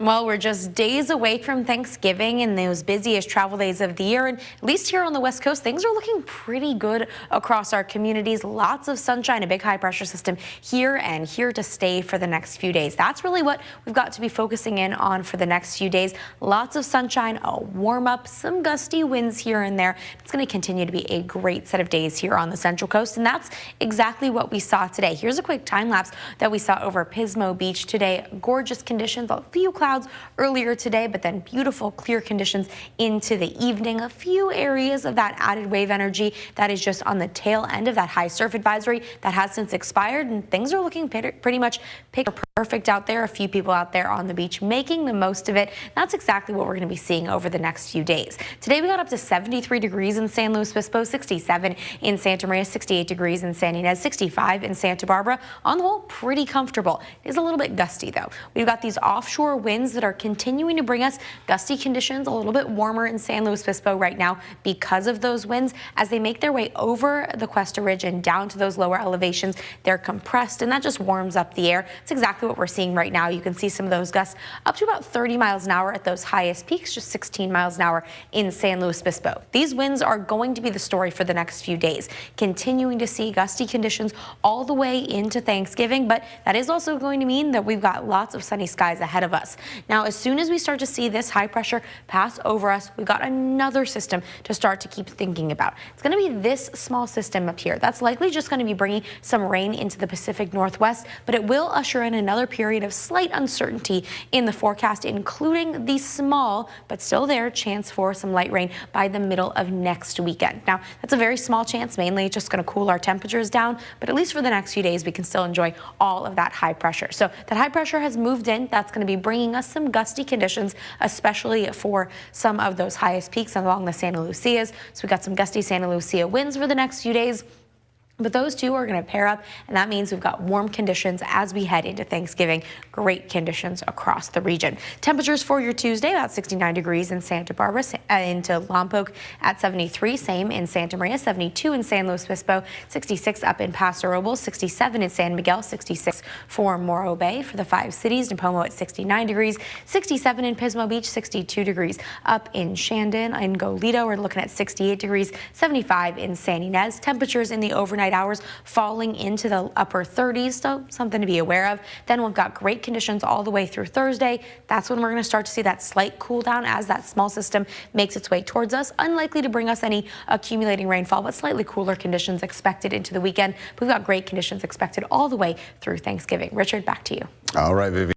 Well, we're just days away from Thanksgiving and those busiest travel days of the year. And at least here on the West Coast, things are looking pretty good across our communities. Lots of sunshine, a big high pressure system here and here to stay for the next few days. That's really what we've got to be focusing in on for the next few days. Lots of sunshine, a warm up, some gusty winds here and there. It's going to continue to be a great set of days here on the Central Coast. And that's exactly what we saw today. Here's a quick time lapse that we saw over Pismo Beach today. Gorgeous conditions, a few clouds earlier today, but then beautiful clear conditions into the evening. A few areas of that added wave energy that is just on the tail end of that high surf advisory that has since expired, and things are looking pretty much picture perfect out there. A few people out there on the beach making the most of it. That's exactly what we're going to be seeing over the next few days. Today we got up to 73 degrees in San Luis Obispo, 67 in Santa Maria, 68 degrees in San Ynez, 65 in Santa Barbara. On the whole, pretty comfortable. It is a little bit gusty though. We've got these offshore winds that are continuing to bring us gusty conditions, a little bit warmer in San Luis Obispo right now because of those winds. As they make their way over the Cuesta Ridge and down to those lower elevations, they're compressed and that just warms up the air. It's exactly what we're seeing right now. You can see some of those gusts up to about 30 miles an hour at those highest peaks, just 16 miles an hour in San Luis Obispo. These winds are going to be the story for the next few days, continuing to see gusty conditions all the way into Thanksgiving, but that is also going to mean that we've got lots of sunny skies ahead of us. Now, as soon as we start to see this high pressure pass over us, we've got another system to start to keep thinking about. It's going to be this small system up here. That's likely just going to be bringing some rain into the Pacific Northwest, but it will usher in another period of slight uncertainty in the forecast, including the small, but still there, chance for some light rain by the middle of next weekend. Now, that's a very small chance. Mainly it's just going to cool our temperatures down, but at least for the next few days, we can still enjoy all of that high pressure. So that high pressure has moved in. That's going to be bringing us some gusty conditions, especially for some of those highest peaks along the Santa Lucias. So we've got some gusty Santa Lucia winds for the next few days. But those two are going to pair up, and that means we've got warm conditions as we head into Thanksgiving. Great conditions across the region. Temperatures for your Tuesday, about 69 degrees in Santa Barbara, into Lompoc at 73, same in Santa Maria, 72 in San Luis Obispo, 66 up in Paso Robles, 67 in San Miguel, 66 for Morro Bay. For the five cities, Nipomo at 69 degrees, 67 in Pismo Beach, 62 degrees up in Shandon. In Golito, we're looking at 68 degrees, 75 in San Ynez. Temperatures in the overnight hours falling into the upper 30s, so something to be aware of. Then we've got great conditions all the way through Thursday. That's when we're going to start to see that slight cool down as that small system makes its way towards us. Unlikely to bring us any accumulating rainfall, but slightly cooler conditions expected into the weekend. We've got great conditions expected all the way through Thanksgiving. Richard, back to you. All right, Vivian.